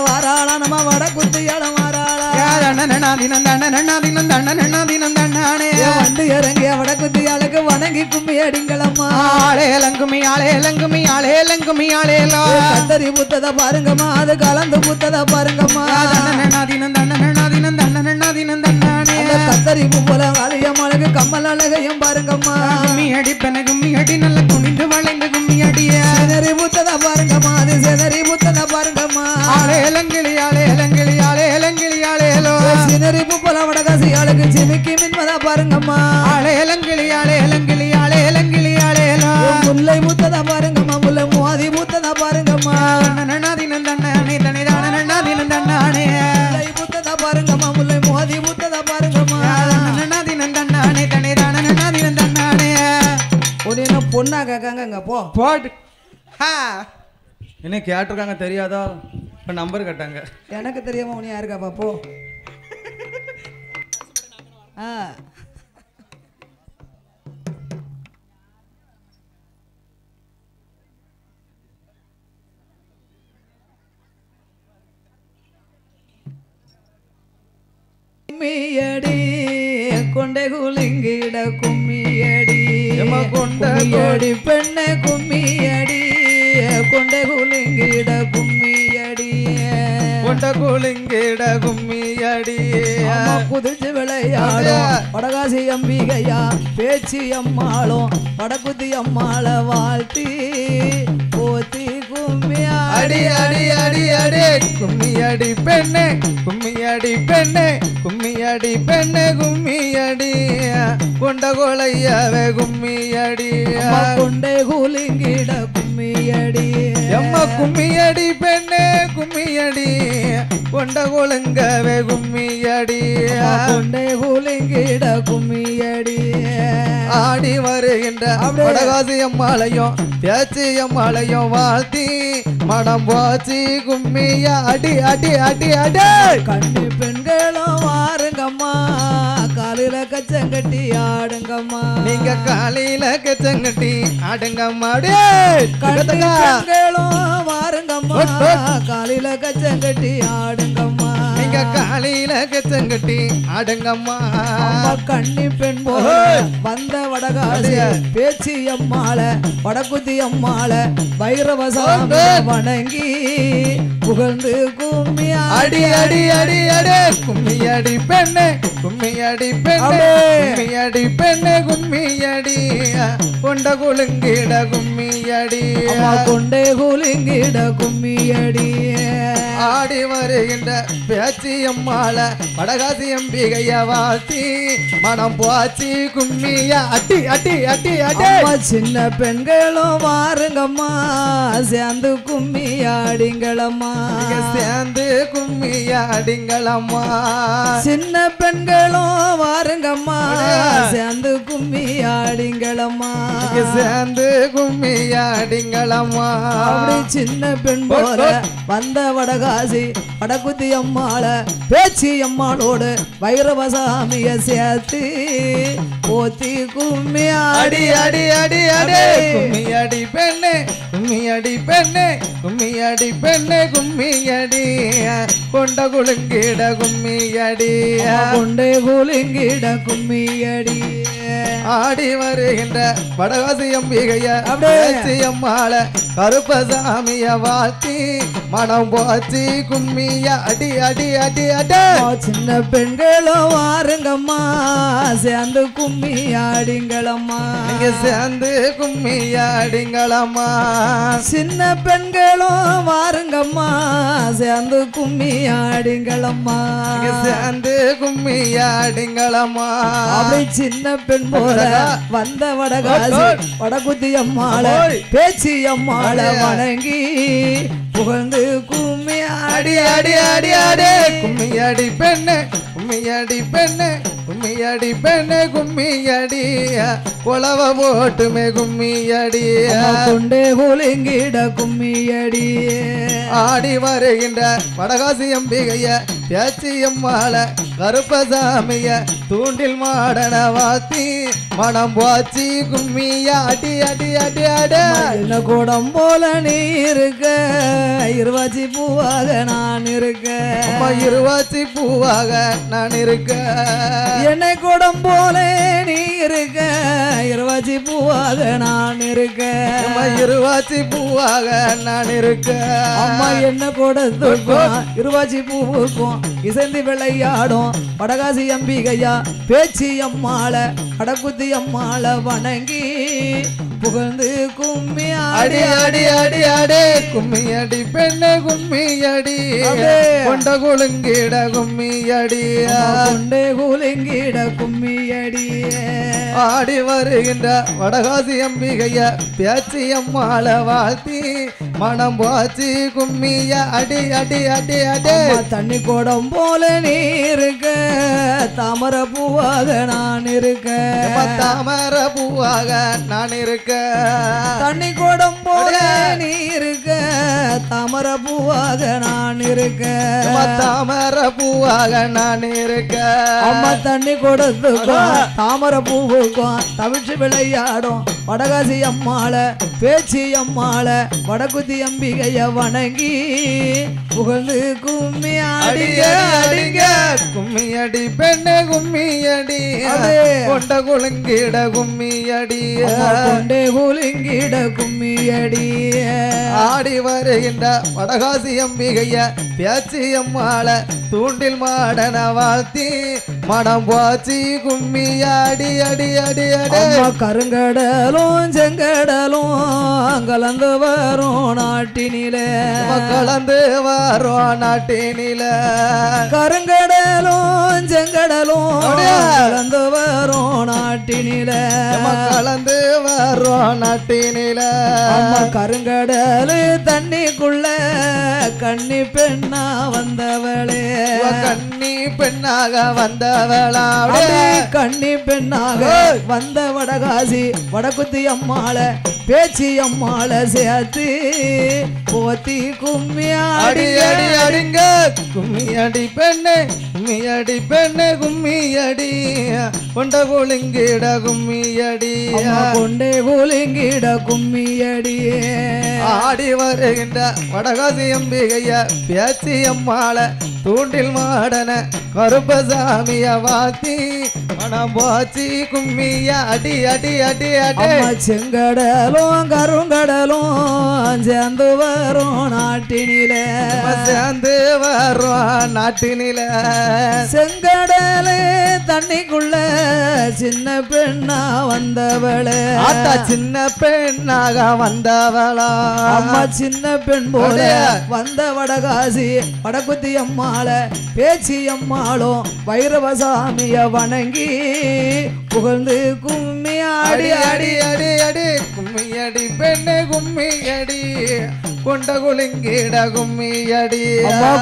வாராள நம்ம வடக்குத்தியாள வந்து இறங்கிய வடக்குத்தியாளுக்கு வணங்கி கும்மி அடிங்களம்மா ஆளேலங்குமி ஆளேலங்குமி ஆளேலங்குமி ஆளேலோ கத்தரி புத்தத பாருங்கம்மா அது கலந்து புத்தத பாருங்கம்மா கத்தரி போல அழியம்மாளுக்கு கம்மல் அழகையும் பாருங்கம்மா கும்மி அடி பெண்ண கும்மி அடி நல்ல குனிந்து வளைந்து கும்மி அடிய செதறி புத்தத பாருங்கம்மா அது செதறி புத்தத பாருங்கம்மா ஆளேலங்கிளி ஆளேலங்கிளி ஆளேலங்கிளி ஆளேலோ சினரி போல வடகாசியாளுக்கு சிமிக்கி மின்மதா பாருங்கம்மா ஆளேலங்கிளி ஆளேலங்கிளி ஆளேலங்கிளி ஆளேலோ முல்லை புத்தத பாருங்கம்மா முல்லை மோதி புத்தத பாருங்கம்மா முல்லை புத்தத பாருங்கம்மா முல்லை மோதி புத்தத பாருங்கம்மா என்ன கேட்டிருக்காங்க தெரியாதா? இப்போ நம்பர் கேட்டாங்க. எனக்கு தெரியாம உனி யாருக்கா பாப்போ? ஆ கும்மியடி கொண்டை குலுங்கிட கும்மியடி கும்மியடி பெண்ணை கும்மியடி கொண்டை குலுங்கிட கும்மியடி கொண்ட குலுங்கிட கும்மியடி குதிச்சு விளையாடும் வடகாசி அம்பிகையா பேச்சு அம்மாளும் வடக்குத்தி அம்மாள வாழ்த்தி போத்தி கும்மியா அடி அடி அடி அடி கும்மியடி பெண்ணே கும்மியடி பெண்ணே கும்மியடி பெண்ணே கும்மியடி கொண்ட கொலையாவே கும்மியடி கொண்டை குலுங்கிட கும்மியடி எம்மா கும்மியடி பெண்ணே கும்மியடி கொண்ட கொழுங்கவே கும்மியடி கொண்டை குலுங்கிட கும்மியடி ஆடி வருகின்ற வடகாசி அம்மாளையும் பேச்சு அம்மாளையும் வாழ்த்தி மனம் போச்சு கும்மியா அடி அடி அடி அடி கண்ணி பெண்களும் வாருங்கம்மா காலில கச்சங்கட்டி ஆடுங்கம்மா நீங்க காலையில கச்சங்கட்டி ஆடுங்கம்மா கண்ணி பெண்களும் வாருங்கம்மா காலில கச்சங்கட்டி ஆடுங்கம்மா நீங்க காலையில கச்சங்கட்டி ஆடுங்கம்மா கண்ணி பெண் போல வந்த வடகாசி பேச்சு அம்மாள வடக்குத்தி அம்மாள வைரவசாமி வணங்கி புகழ்ந்து கும்மி அடி அடி அடி அடி கும்மியடி பெண்ணே கும்மியடி பெண்ணே கும்மியடி பெண்ணே கும்மியடி கொண்ட குலுங்கிட கும்மியடி கொண்டே குலுங்கிட கும்மியடி ஆடி வருகின்ற பேச்சு அம்மாள வடகாசி அம்பிகைய வாழ்த்தி மனம் போச்சு கும்மியா அடி அடி அடி அடி சின்ன பெண்களும் வாருங்கம்மா சேர்ந்து கும்மி ஆடிங்களம்மா சேர்ந்து கும்மியா அடிங்களம்மா சின்ன பெண்களும் வாருங்கம்மா சேர்ந்து கும்மி ஆடிங்களம்மா சேர்ந்து கும்மியா அடிங்களம்மா அப்படி சின்ன பெண் போல வந்த வடகாசி வடக்குத்தி அம்மாள பேச்சு அம்மாளோடு வைரவசாமிய சேர்த்து போத்தி கும்மி அடி அடி அடி அடி கும்மியடி பெண்ணே கும்மியடி பெண்ணே கும்மியடி பெண்ணே கும்மியடி கொண்ட குலுங்கிட கும்மியடி கொண்டே குலுங்கிட கும்மியடி ஆடி வருகின்ற வடகாசி அம்பிகைய பேச்சு அம்மாள கருப்பசாமிய வாழ்த்தி மனம் போச்சு கும்மிய அடி அடி அடி அடி சின்ன பெண்களும் வாருங்கம்மா சேர்ந்து கும்மி ஆடிங்களம்மா நீங்க சேர்ந்து கும்மிய அடிங்களம்மா சின்ன பெண்களும் வாருங்கம்மா சேர்ந்து கும்மி ஆடிங்களம்மா சேர்ந்து கும்மிய அடிங்களம்மா அப்படி சின்ன பெண் போல வந்த வடகாசி வடகுத்தி அம்மாள பேச்சு அம்மாள வணங்கி புகழ்ந்து கும்மி அடி அடி அடி அடி கும்மியடி பெண்ணே கும்மியடி பெண்ணே கும்மியடி பெண்ணே கும்மியடி உழவ போட்டுமே கும்மியடி கொண்டே குலுங்கிட கும்மியடி ஆடி வருகின்ற வடகாசி அம்பிகைய பேச்சு அம்மாள கருப்பசாமிய தூண்டில் மாடன வாத்தி மனம் போச்சு கும்மிய அடி அடி அடி அடி என்ன கூடம் போல நீ இருக்க இருவாச்சி பூவாக நான் இருக்க இருவாச்சி பூவாக நான் இருக்க என்னை கூடம் போல நீ இருக்க இருவாச்சி பூவாக நான் இருக்க இருவாச்சி பூவாக நான் இருக்க அம்மா என்ன கூடத்துக்கும் இருவாச்சி பூவுக்கும் இசைந்து விளையாடும் வடகாசி அம்பிகையா பேச்சு அம்மாள வடக்குத்தி அம்மாள வணங்கி புகழ்ந்து கும்மி அடி அடி அடி அடி கும்மியடி பெண்ணே கும்மியடி கொண்ட குலுங்கிட கும்மியடி கொண்டே குலுங்கிட கும்மியடி ஆடி வருகின்ற வடகாசி அம்பிகைய பேச்சு அம்மாள வாழ்த்தி மனம் போச்சு கும்மிய அடி அடி அடி அடி தண்ணி குடம் போல நீ இருக்க தாமர பூவாக நான் இருக்க தாமர பூவாக நான் இருக்க தண்ணி குடம் போல நீ இருக்க தாமர பூவாக நான் இருக்க தாமர பூவாக நான் இருக்க அம்மா தண்ணி கொடுத்துக்கும் தாமர பூவுக்கும் தவிச்சு விளையாடும் வடகாசி அம்மாள பேச்சி அம்மாள வடகுதி அம்பிகைய வணங்கி புகழ்ந்து கும்மி அடிங்க அடிங்க கும்மி அடி பெண்ணே கும்மி அடி கொண்ட குலுங்கிட கும்மி அடி கொண்டே குலுங்கிட கும்மி அடி ஆடி வருகின்ற வடகாசி அம்பிகைய பேச்சி அம்மாள தூண்டில் மாடன வாழ்த்தி மனம் போச்சு கும்மி அடி அடி அடி அடி கருங்கடலும் செங்கடலும் கலந்து வரும் நாட்டினிலே கலந்து வரும் நாட்டினில கருங்கடலும் செங்கடலும் கலந்து வரும் நாட்டினிலே கலந்து வரும் நாட்டினில கருங்கடலு தண்ணிக்குள்ள கன்னி பெண்ணா வந்தவளே கன்னி பெண்ணாக வந்தவளா கன்னி பெண்ணாக வந்த வடகாசி வடகுத்தி அம்மாள பேச்சி அம்மாள சேர்த்து போத்தி கும்மி அடி அடி அடிங்க கும்மி அடி பெண்ணே கும்மி அடி பெண்ணே கும்மி அடி கொண்ட குலுங்கிட கும்மி அடி கொண்டே குலுங்கிட கும்மி அடி ஆடி வருகின்ற வடகாசி அம்பிகைய பேச்சி அம்மாள தூண்டில் மாடன கருப்பசாமிய வாத்தி மனம் போச்சு கும்மிய அடி அடி அடி அடி செங்கடலும் கருங்கடலும் சேர்ந்து வரும் நாட்டினில சேர்ந்து வரும் நாட்டினில செங்கடலே தண்ணிக்குள்ள சின்ன பெண்ணா வந்தவளே சின்ன பெண்ணாக வந்தவளா அம்மா சின்ன பெண் போல வந்த வடகாசி வடகுத்தி அம்மாள பேச்சி அம்மாளும் வைரவசாமிய வணங்கி புகழ்ந்து கும்மி அடி அடி அடி அடி கும்மி அடி பெண்ணே கும்மி அடி கொண்ட குலுங்கிட கும்மி அடி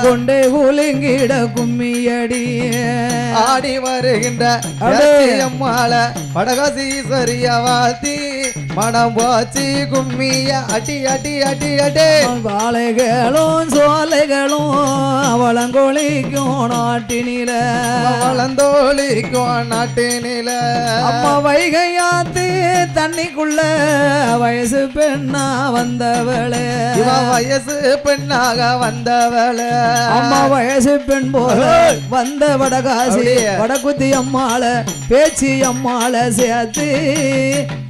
கொண்டே குலுங்கிட கும்மி அடி ஆடி வருகின்ற அம்மாள வடகாசீஸ்வரிய வாழ்த்தி மனம் போச்சு கும்மிய அடி அடி அடி அடி வாழைகளும் சோலைகளும் வளங்கொழிக்கும் நாட்டினில வளந்தோழிக்கும் நாட்டினில அம்மா வைகையாத்து தண்ணிக்குள்ள வயசு பெண்ணா வந்தவளே வயசு பெண்ணாக வந்தவளே அம்மா வயசு பெண் போல வந்த வடகாசி வடகுத்தி அம்மாள பேச்சி அம்மாள சேர்த்து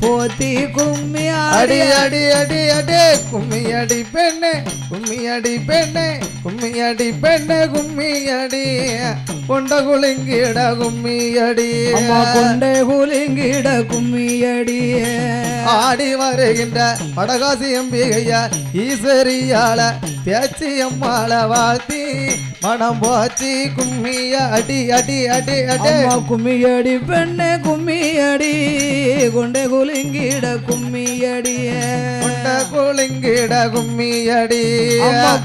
போத்தி கும்மி அடி அடி அடி அடி கும்மி அடி பெண்ணே கும்மி அடி பெண்ணே கும்மி அடி பெண்ணே கும்மி அடி கொண்ட குலுங்கிட கும்மி அடி கொண்டே குலுங்கிட கும்மி அடி ஆடி வருகின்ற வடகாசி அம்பிகைய ஈஸ்வரியால பேச்சி அம்மாள வாழ்த்தி மனம் போச்சு கும்மிய அடி அடி அடி அடி கும்மி அடி பெண்ணே கும்மி அடி கொண்டே குலுங்கிட கும்மி அடி கொண்ட குலுங்கிட கும்மி அடி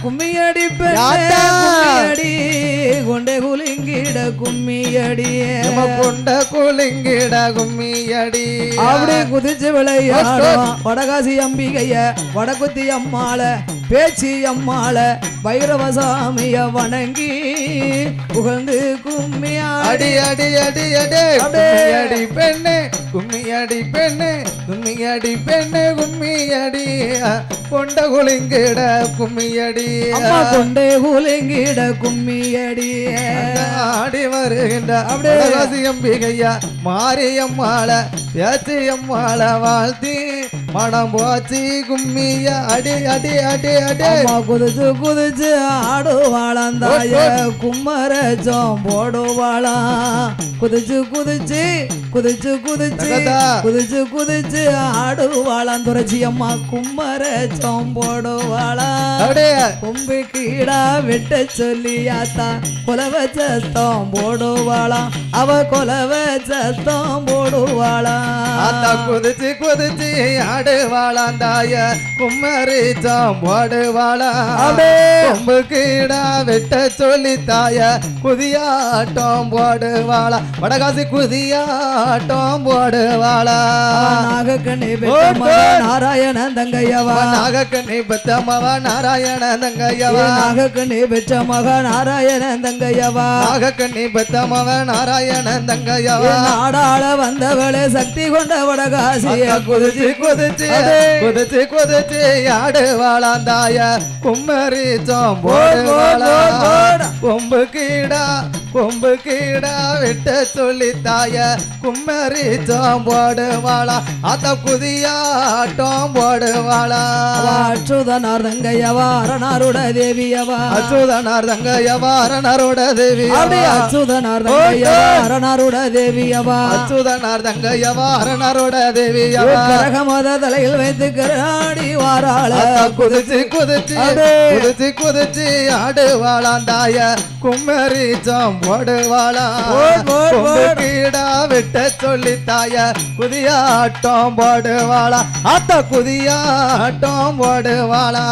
கும்மி அடி பெண்ணே அடி கொண்டே குலுங்கிட கும்மி அடி கொண்ட குலுங்கிட கும்மி அடி அப்படி குதிச்சு விளையாடும் வடகாசி அம்பிகைய வடகுத்தி அம்மாள பேச்சி அம்மாள வைரவசாமிய வணங்கி புகழ்ந்து கும்மி அடி அடி அடி அடி அடி பெண்ணே கும்மி அடி பெண்ணே கும்மி அடி பெண்ணே கும்மி அடி கொண்ட குலுங்கிட கும்மி அடி கொண்டே குலுங்கிட கும்மி அடி ஆடி வருகின்ற வடகாசி அம்பிகையா மாரியம்மாள பேச்சி அம்மாள வாழ்த்தி மனம் போச்சு கும்மிய அடி அடி அடி அடி குதிச்சு குதிச்சு ஆடுவாளாந்தாய கும்மரஜம் போடுவாளாம் குதிச்சு குதிச்சு குதிச்சு குதிச்சு குதிச்சு குதிச்சு வச்சு ஆடுவாளாம் துரச்சி அம்மா கும்மரச்சம் போடுவாளா கொம்பு கீழா வெட்ட சொல்லி ஆத்தா கொலவ சத்தம் போடுவாளாம் அவ கொலவ சத்தம் போடுவாளா குதிச்சு குதிச்சு ஆடுவாளாம் தாய கும்மரச்சம் போடுவாளா கொம்பு கீழா வெட்ட சொல்லி தாய குதியாட்டம் போடுவாளா வடகாசி குதியாட்டம் போடுவாளா நாகக்கண்ணி நாராயண தங்கையவா நாகக்கண்ணி பெத்தமவ நாராயண தங்கையவா நாகக்கண்ணி பெற்ற மக நாராயண தங்கையவா நாகக்கண்ணி பெத்தமவ நாராயண தங்கையவா நாடாள வந்தவளே சக்தி கொண்ட வடகாசிய குதிச்சு குதிச்சு குதிச்சு குதிச்சு ஆடுவாளாம் தாய கும்மரச்சம் போடுவாளா கொம்பு கீடா விட்ட சொல்லி தாய கும்மரச்சம் போடுவாளா அத்த குதியாட்டம் போடுவாளா அச்சுதனார் தங்கையவா அரணாருட தேவியவா அச்சுதனார் தங்கையவா அரணாருட தேவியவா அச்சுதனார் தங்கையவா அரணாருட தேவியவா அச்சுதனார் தங்கையவா அரணாருட தேவியவா கரகமத தலையில் வைத்து கராடி வாராள குதிச்சு குதிச்சு குதிச்சு குதிச்சு ஆடுவாளாம் தாய கும்மரச்சம் போடுவாளா கீடா விட்ட சொல்லி தாய குதியாட்டம் போடுவாளா அத்த குதியாட்டம் போடுவாளா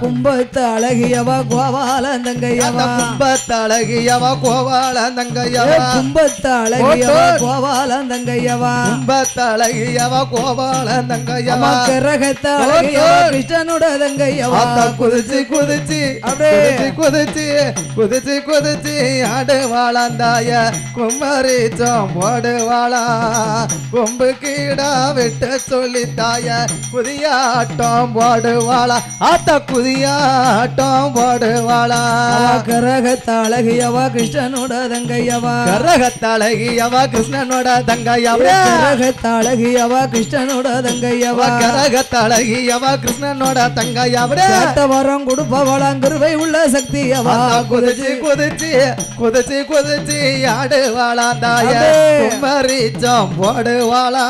கும்பத்து அழகியவா கோவால தங்கையவா கும்பத்து அழகியவா கோவால தங்கையவா கும்பத்து அழகியவா கோவால தங்கையவா கும்பத்து அழகியவா கோவால தங்கையவா கரகத்த அழகியவா கிருஷ்ணனுட தங்கையவா குதிச்சு குதிச்சு குதிச்சு குதிச்சு குதிச்சு ஆடுவாளாம் தாய கும்மரச்சம் போடுவாளா கொம்பு கீடா விட்ட சொல்லி தாய குதியாட்டம் போடுவாளா அத்த குதியாட்டம் போடுவாளா கரகத்த அழகியவா கிருஷ்ணனோட தங்கையவா கரகத்த அழகியவா கிருஷ்ணனோட தங்கையவா கரகத்த அழகியவா கிருஷ்ணனோட தங்கையவா கரகத்த அழகியவா கிருஷ்ணனோட தங்கையவா வரம் கொடுப்பவளாம் கிருபை உள்ள சக்தியவா குதிச்சு குதிச்சு குதிச்சு குதிச்சு ஆடுவாளாம் தாய கும்மரச்சம் போடுவாளா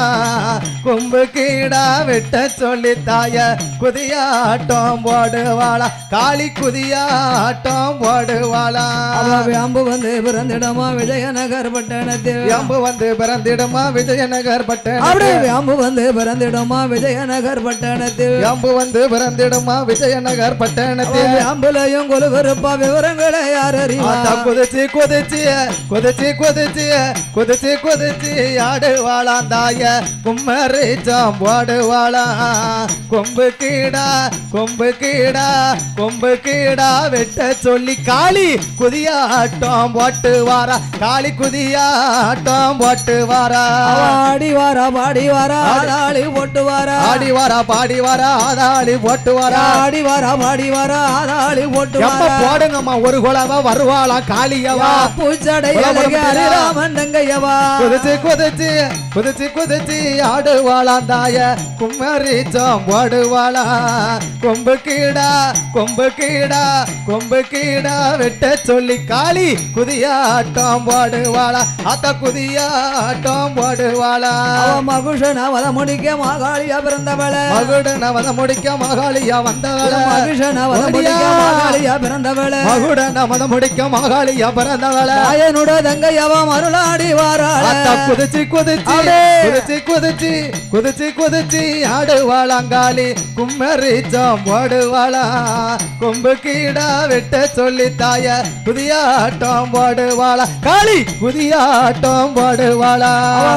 கொம்பு கீடா விட்ட சொல்லி தாய குதியாட்டம் போடுவாளா காளி குதியாட்டம் போடுவாளா அம்பு வந்து பிறந்திடமா விஜயநகர் பட்டணத்தில் அம்பு வந்து பிறந்திடமா விஜயநகர் பட்டணம் அம்பு வந்து பிறந்திடமா விஜயநகர் பட்டணத்தில் அம்பு வந்து பிறந்திடமா விஜயநகர் பட்டணத்தில் அம்புலையும் கொலுவருப்பா விவரங்களை யார் அறிவா குதிச்சு குதிச்சு குதிச்சு குதிச்சு குதிச்சு குதிச்சு ஆடுவாளாம் தாய கும்மரச்சம் போடுவாளா கொம்பு கீடா வெட்ட சொல்லி காளி குதியாட்டம் போட்டு வாரா காளி குதியாட்டம் போட்டு வாரா ஆடி வாரா பாடி வாரா ஆதாளி போட்டு வாரா ஆடி வாரா பாடி வாரா ஆதாளி போட்டு வாரா ஆடி வாரா பாடி வாரா ஆதாளி போட்டு வாரா போடுங்கம்மா ஒரு குலவா வருவாளா காளியவா பூச்சடையவன் தங்கையவா குதிச்சு குதிச்சு குதிச்சு குதிச்சு ஆடுவாளாம் தாய கும்மரச்சம் போடுவாளா கொம்பு கீடா வெட்ட சொல்லி காளி குதியாட்டம் போடுவாளா அத்த குதியாட்டம் போடுவாளா மகுஷன வத முடிக்க மாகாளியா பிறந்தவள மகுடன வத முடிக்க மாகாளியா வந்தவள மகுஷன வத முடிக்க மாகாளியா பிறந்தவள மகுடன வத முடிக்க மாகாளியா பிறந்தவள ஆயனுட தங்கையவா மருளாடி வாராள குதிச்சு குதிச்சு குதிச்சு குதிச்சு குதிச்சு குதிச்சு ஆடுவாளாங்காளி கும்மரச்சம் போடுவாளா கொம்பு கீடா வெட்ட சொல்லி தாய குதியாட்டம் போடுவாளா காளி குதியாட்டம் போடுவாளா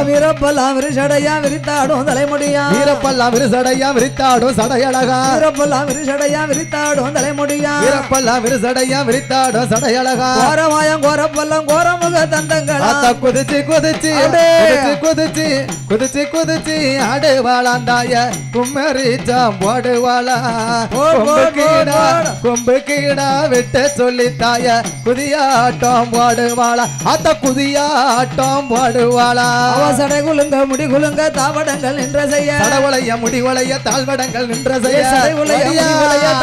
வீரப்பெல்லாம் விரிசடையா விரித்தாடும் தலைமுடியா வீரப்பெல்லாம் விரிசடையா விரித்தாடும் சடையழகா வீரப்பெல்லாம் விரிசடையா விரித்தாடும் தலைமுடியா வீரப்பெல்லாம் விரிசடையா விரித்தாடும் சடையழகா கோரமாயம் கோரப்பெல்லாம் கோரமுக தந்தங்களா குதிச்சு குதிச்சு குதிச்சு குதிச்சு குதிச்சு ஆடுவாளாம் தாய கும்மரச்சம் போடுவாளா கொம்பு கீடா விட்ட சொல்லி தாய குதியாட்டம் போடுவாளா அத்த குதியாட்டம் போடுவாளா சடை குலுங்க முடி குலுங்க தாவடங்கள் நின்ற செய்ய சடவளைய முடிவளைய தாழ்வடங்கள் நின்ற செய்ய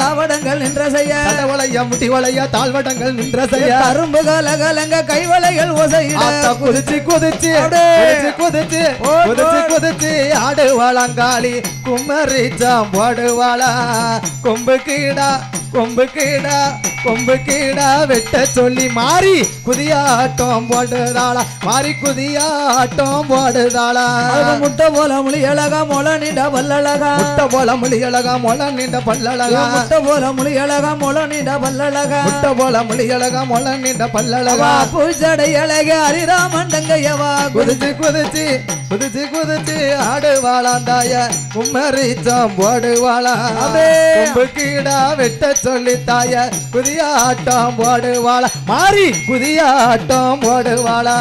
தாவடங்கள் நின்ற செய்ய சடவளைய செய்ய முட்டி வளைய தாழ்வடங்கள் நின்ற செய்ய கரும்பு கலகலங்க கைவளைகள் ஓசையிட குதிச்சு குதிச்சு குதிச்சு குதிச்சு குதிச்சு குதிச்சு ஆடுவாளாங்காளி குமரிச்சாம் போடுவாளா கொம்பு கீடா கொம்பு கீடா கொம்பு கீடா வெட்ட சொல்லி மாறி குதியாட்டம் போடுதாளா மாறி குதியாட்டம் போடுதாளா முட்டை போல முழி அழகா மொள நீண்ட பல்லழகா முட்டை போல முழி அழகா மொள நீண்ட பல்லழகா முட்டை போல முழி அழகா மொள நீண்ட பல்லழகா முட்டை போல முழி அழகா மொள நீண்ட பல்லழகா பூச்சடை அழக ஹரிராமன் தங்கையவா குதிச்சு குதிச்சு குதிச்சு குதிச்சு ஆடுவாளாந்தாய குமரிச்சம் போடுவாளா கொம்பு கீடா வெட்ட சொல்லி தாய குதியாட்டம் போடுவாளா மாறி குதியாட்டம் போடுவாளா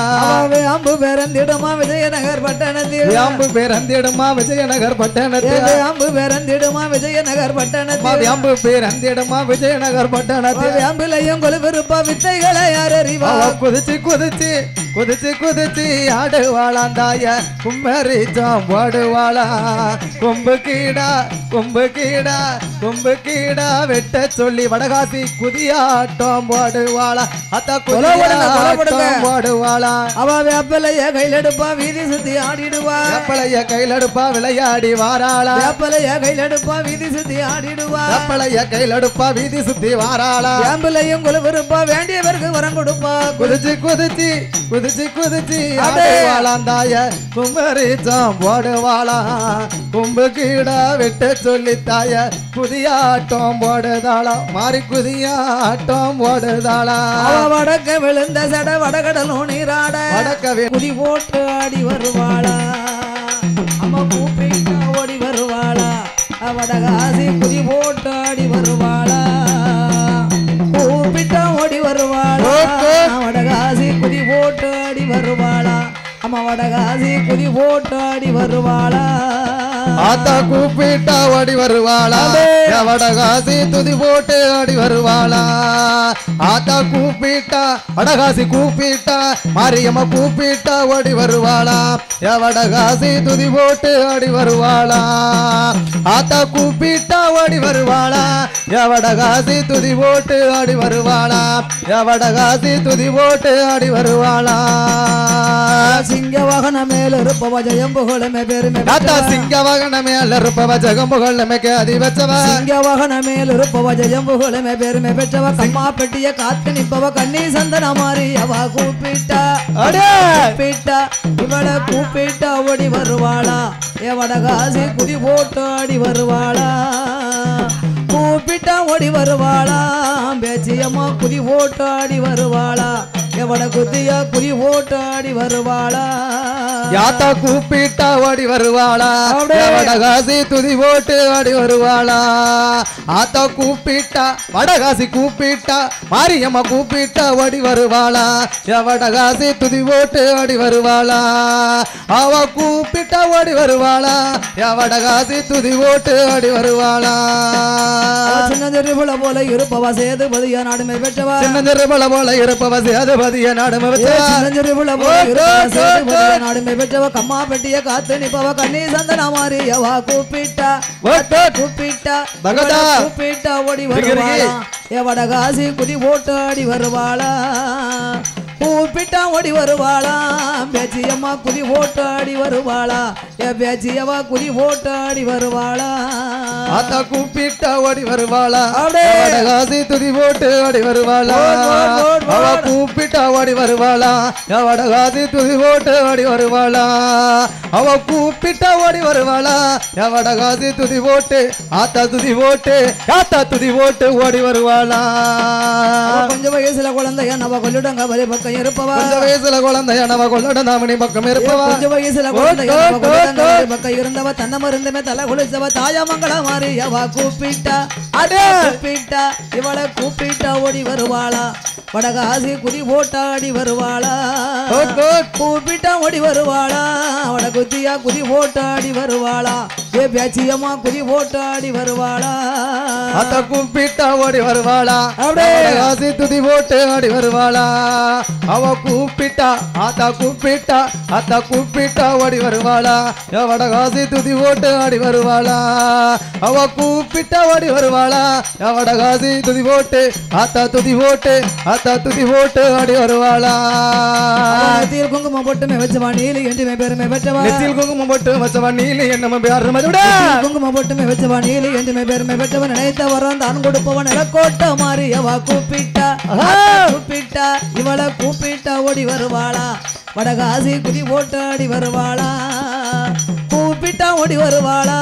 அம்பு பேரந்திடுமா விஜயநகர் பட்டணத்தில் அம்பு பேரந்திடுமா விஜயநகர் பட்டணத்தில் அம்பு பேரந்திடுமா விஜயநகர் பட்டணத்தில் அம்பு பேரந்திடுமா விஜயநகர் பட்டணத்தில் அம்புலையும் கொலுவிருப்பா வித்தைகளை யார் அறிவா குதிச்சு குதிச்சு குதிச்சு குதிச்சு ஆடுவாளாந்தாய குமரிச்சம் போடுவாளா கொம்பு கீடா கொம்பு கீடா கொம்பு கீடா வெட்ட சொல்லி வடகாசி குதியாட்டம் போடுவாளா அத்த குதியாட்டம் போடுவாளா அவ வேப்பலைய கையிலெடுப்பா வீதி சுத்தி ஆடிடுவா வேப்பலைய கையிலெடுப்பா விளையாடி வாராளா வேப்பலைய கையிலெடுப்பா வீதி சுத்தி ஆடிடுவா வேப்பலைய கையிலெடுப்பா வீதி சுத்தி வாராளா வேம்பலையும் கொலுவிருப்பா வேண்டியவருக்கு வரம் கொடுப்பா குதிச்சு குதிச்சு குதிச்சு குதிச்சு ஆடுவாளாந்தாய குமரிச்சம் போடுவாளா கொம்பு கீடா வெட்ட சொல்லி தாய குதியாட்டம் போடுதாளா மாறி குதியாட்டம் போடுதாளா வடக்க விழுந்த சட வடகடலும் நீராட வடக்கவே குதி போட்டு ஆடி வருவாளா அம்மா கூப்பிட்டா ஓடி வருவாளா வடகாசி குதி போட்டு ஆடி வருவாளா கூப்பிட்டா ஓடி வருவாளா வடகாசி குதி போட்டு ஆடி வருவாளா அம்மா வடகாசி குதி போட்டு ஆடி வருவாளா ஆத்தா கூப்பிட்டா ஓடி வருவாளா வடகாசி துதி போட்டு ஆடி வருவாளா ஆத்தா கூப்பிட்டா வடகாசி கூப்பிட்டா மாரியம்மா கூப்பிட்டா ஓடி வருவாளா வடகாசி துதி போட்டு ஆடி வருவாளா ஆத்தா கூப்பிட்டா ஓடி வருவாளா வடகாசி துதி போட்டு ஆடி வருவாளா வடகாசி துதி போட்டு ஆடி வருவாளா சிங்க வாகன மேல இருப்பவ ஜெயம் புகழமே பெருமை சிங்க வாகன மேல இருப்பவ ஜெகம் புகழமே அதி வச்சவ சிங்க வாகன மேல இருப்பவ ஜெயம் புகழமே பெருமை பெற்றவ கம்மா பெட்டிய காத்து நிப்பவ கண்ணி சந்தன மாறி அவ கூப்பிட்டா கூப்பிட்டா இவள கூப்பிட்டா ஓடி வருவாளா வடகாசி குதி போட்டு ஆடி வருவாளா கூப்பிட்டா ஓடி வருவாளா பேச்சியம்மா குதி போட்டு ஆடி வருவாளா எவட குத்தியா குதி போட்டு ஆடி வருவாளா யாத்தா கூப்பிட்டா ஓடி வருவாளா வடகாசி துதி போட்டு ஆடி வருவாளா ஆத்தா கூப்பிட்டா வடகாசி கூப்பிட்டா மாரியம்மா கூப்பிட்டா ஓடி வருவாளா வடகாசி துதி போட்டு ஆடி வருவாளா அவ கூப்பிட்டா ஓடி வருவாளா வடகாசி துதி போட்டு ஆடி வருவாளா சின்ன திருவிழா போல இருப்பவா சேதுபதியா நாடுமை பெற்றவா சின்ன திருவிழா போல இருப்பவ சேதுபதியா நாடுமை பெற்றவா சின்ன திருவிழா போல இருப்பவா சேதுபதியா நாடுமை பெற்றவ கம்மா பெட்டிய காத்து நிப்பவ கண்ணி சந்தன மாறி அவ கூப்பிட்டா கூப்பிட்டா கூப்பிட்டா ஓடி வருவாளா வடகாசி குதி போட்டு ஆடி வருவாளா கூப்பிட்டா ஓடி வருவாளா பேச்சியம்மா குதி போட்டு ஆடி வருவாளா பேச்சியவா குதி போட்டு ஆடி வருவாளா ஆத்தா கூப்பிட்டா ஓடி வருவாளா வடகாசி துதி போட்டு ஆடி வருவாளா அவ கூப்பிட்டா ஓடி வருவாளா வடகாசி துதி போட்டு ஆடி வருவாளா அவ கூப்பிட்டா ஓடி வருவாளா வடகாசி துதி போட்டு ஆத்தா துதி போட்டு ஆத்தா துதி போட்டு ஓடி வருவாளா கொஞ்சம் வயசுல குழந்தைய நவ கொள்ளுடங்க வரி பக்கம் இருப்பவா கொஞ்சம் வயசுல குழந்தைய நவ கொள்ளுட நாமனி பக்கம் இருப்பவா கொஞ்சம் வயசுல குழந்தைய நவ கொள்ளுடங்க வரி பக்கம் இருந்தவ தன்ன மருந்துமே தலை குளிச்சவ தாயாமங்கள மாறி அவ கூப்பிட்டா கூப்பிட்டா இவளை கூப்பிட்டா ஓடி வருவாளா வடகாசி குதி போட்டாடி வருவாளா கூப்பிட்டா ஓடி வருவாளா வட குத்தியா குதி போட்டாடி வருவாளா பேச்சியம்மா குதி போட்டாடி வருவாளா அத்த கூப்பிட்டா ஓடி வருவாளா வடகாசி துதி போட்டு ஆடி வருவாளா அவ கூப்பிட்டா அத்த கூப்பிட்டா ஓடி வருவாளா வடகாசி துதி போட்டு ஆடி வருவாளா அவ கூப்பிட்டா ஓடி வருவாளா வடகாசி துதி போட்டு அத்த துதி போட்டு ஆடி வருவாளா நெத்தியில் குங்குமம் போட்டு வச்சவா நீலி என்று பெருமை பெற்றவா நெத்தியில் குங்குமம் போட்டு வச்சவா நீலி என்ன பேர் குங்குமம் போட்டு வச்சவா நீலி என்று பெருமை பெற்றவன் நினைத்த வரம் தான் கொடுப்பவன் கோட்டை மாறியவா கூப்பிட்டா இவளை கூப்பிட்டா ஓடி வருவாளா வடகாசி குதி போட்டு ஆடி வருவாளா கூப்பிட்டா ஓடி வருவாளா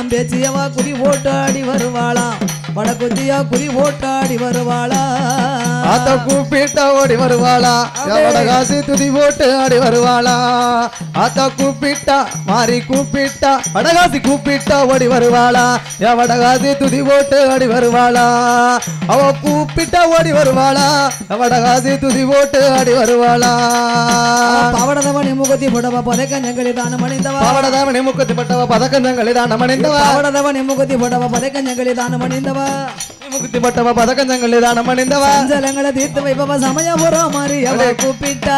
பேச்சியவா குதி போட்டு ஆடி வருவாளா வடகுத்தியா குதி போட்டு ஆடி வருவாளா அத்த கூப்பிட்டா ஓடி வருவாளா வடகாசி துதி போட்டு ஆடி வருவாளா அத்த கூப்பிட்டா மாறி கூப்பிட்டா வடகாசி கூப்பிட்டா ஓடி வருவாளா வடகாசி துதி போட்டு ஆடி வருவாளா அவ கூப்பிட்டா ஓடி வருவாளா வடகாசி துதி போட்டு ஆடி வருவாளா பவடதவனி முகத்தி போடவா பதக்கஞ்சங்களி தானம் அணிந்தவா பவடதவனி முகத்தி போட்டவா பதக்கஞ்சங்களி தானம் அணிந்தவா பவடதவனி முகத்தி போடவா பதக்கஞ்சங்களி தானம் அணிந்தவா முகத்தி போட்டவா பதக்கஞ்சங்களி தானம் அணிந்தவா சஞ்சலங்களை தீர்த்து வைப்பவா சமயபுரம் மாறி அவ கூப்பிட்டா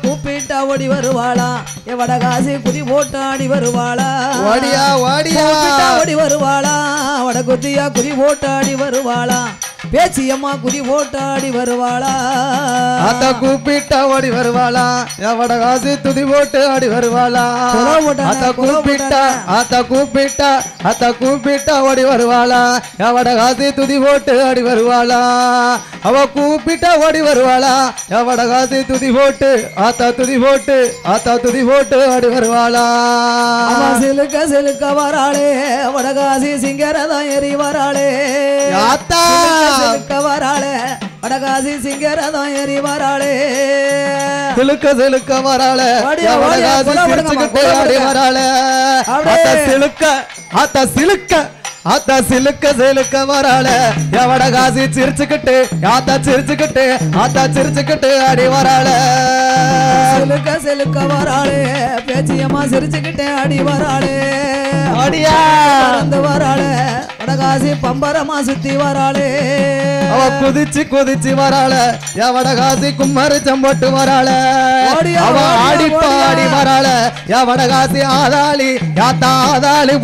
கூப்பிட்டா ஓடி வருவாளா வடகாசி குதி போட்டு ஆடி வருவாளா ஓடி வருவாளா வடகுத்தியா குதி போட்டு ஆடி வருவாளா பேச்சியம்மா குதி போட்டு ஆடி வருவாளா அத்த கூப்பிட்டா ஓடி வருவாளா வடகாசி துதி போட்டு ஆடி வருவாளா அத்த கூப்பிட்டா ஓடி வருவாளா வடகாசி துதி போட்டு ஆடி வருவாளா அவ கூப்பிட்டா ஓடி வருவாளா வடகாசி துதி போட்டு அத்த துதி போட்டு ஆடி வருவாளா சிலுக்க வராளே வடகாசி சிங்கரதான் ஏறி வராளே வராளே வடகாசி சிங்கரதான் ஏறி வராளே சிலுக்க வராளே வடகாசி சிரிச்சுக்கிட்டே ஆடி வராளே அத்த சிலுக்க வராளே வடகாசி சிரிச்சுக்கிட்டு ஆடி வராளே சிலுக்க வராளே பேச்சியம்மா சிரிச்சுக்கிட்டே ஆடி வராளே வராளே வடகாசி பம்பரமா சுத்தி வராளே அவ குதிச்சு வராளே வடகாசி கும்மரி சம்போட்டு வராளே அவ ஆடி பாடி வராளே வடகாசி ஆதாளி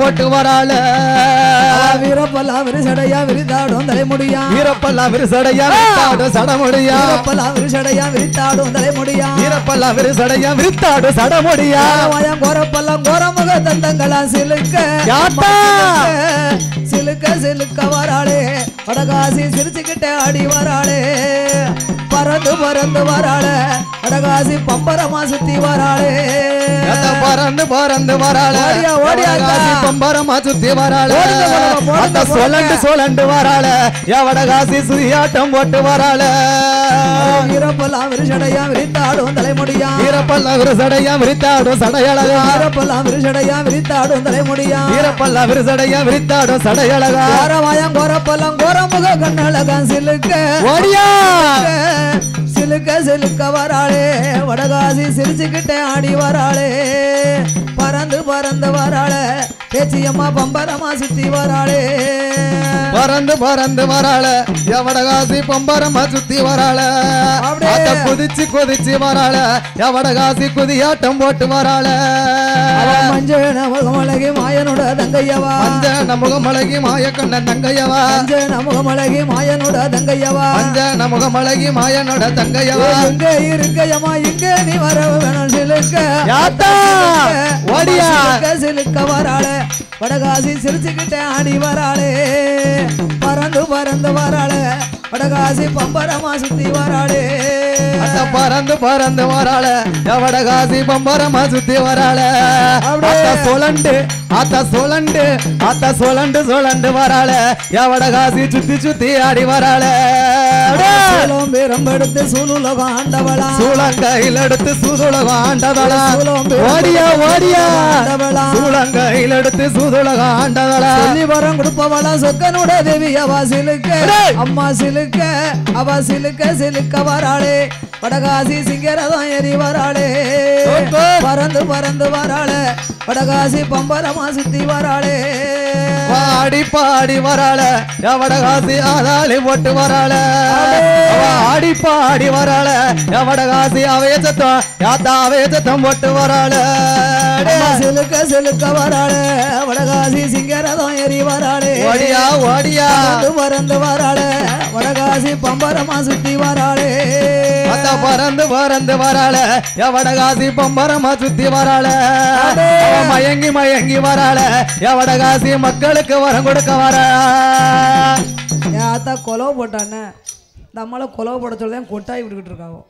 போட்டு வராளே வீரப்பல்லா விரிசடையா விரித்தாடும் தலைமுடியா வீரப்பல்லா விரிசடையா விரித்தாடும் சடமுடியா வீரப்பல்லா விரிசடையா விரித்தாடும் தலைமுடியா வீரப்பல்லா விரிசடையா விரித்தாடும் சடமுடியா கோரப்பல்லம் கோரமுக தந்தங்களா சிலுக்க வராளே வடகாசி சிரிச்சுக்கிட்டே ஆடி வராளே பறந்து வராளே வடகாசி பம்பரமா சுத்தி வராளே பறந்து வராளே பம்பரமா சுத்தி வராளே சோலண்டு வராளே வடகாசி சுதியாட்டம் போட்டு வராளே வீரப்பல்லாம் விரிசடையா விரித்தாடும் தலைமுடியா வீரப்பல்லாம் விரிசடையா விரித்தாடும் சடையழகா வீரப்பல்லாம் விரிசடையா விரித்தாடும் தலைமுடியா வீரப்பல்லாம் விரிசடையா விரித்தாடும் சடையழகா கோரமாயம் கோரப்பல்லாம் கோரமுக கண்ணழகா சிலுக்க வராளே வடகாசி சிரிச்சுக்கிட்டே ஆடி வராளே பறந்து வராளே பேச்சியம்மா பம்பரமா சுத்தி வராளே பறந்து வராளே வடகாசி பம்பரமா சுத்தி வராளே குதிச்சு வராளே வடகாசி குதியாட்டம் போட்டு வராளே மஞ்சன முகமழகி மாயனோட தங்கையவா மஞ்சன முகமழகி மாயக்கண்ணன் தங்கையவா மஞ்சன முகமழகி மாயனோட தங்கையவா மஞ்சன முகமழகி மாயனோட தங்கையவா இங்க இருக்கையம்மா இங்க நீ வர வேணும் சிலுக்க வராளே வடகாசி சிரிச்சுக்கிட்டே ஆடி வராளே பறந்து வராளே வடகாசி பம்பரமா சுத்தி வராளே பறந்து வராளே வடகாசி பம்பரமா சுத்தி வராளே சோலண்டு வராளே வடகாசி சுத்தி ஆடி வராளே எடுத்து சூலுலகம் ஆண்டவளா சூளங்கையில் எடுத்து சூதுலகம் ஆண்டவளா ஓடியா சூளங்கையில் எடுத்து சூதுலகம் ஆண்டவளா வரம் கொடுப்பவளா சொக்கனோட தேவி அவா அம்மா அவ சிலுக்க வராளே வடகாசி சிங்கரதான் ஏறி வராளே பறந்து வராளே வடகாசி பம்பரமா சுத்தி வராளே பாடி பாடி வராள எவடகாசி ஆதாளி போட்டு வராள ஆடி பாடி வராள எவடகாசி அவைய சத்தம் யாத்தா அவைய சத்தம் போட்டு வராள செலுக்க செலுக்க வராளே வடகாசி சிங்கரதம் ஏறி வராளே ஓடியா ஓடியா பறந்து வராளே வடகாசி பம்பரமா சுத்தி வராளே பறந்து பறந்து வராள எவடகாசி பம்பரமா சுத்தி வராள மயங்கி மயங்கி வராள எவடகாசி மக்களுக்கு வரம் கொடுக்க வர யாத்தா கொலவு போட்டானே நம்மள கொலவு போட சொல்லுதான் கொட்டாய் விட்டுக்கிட்டு இருக்காங்க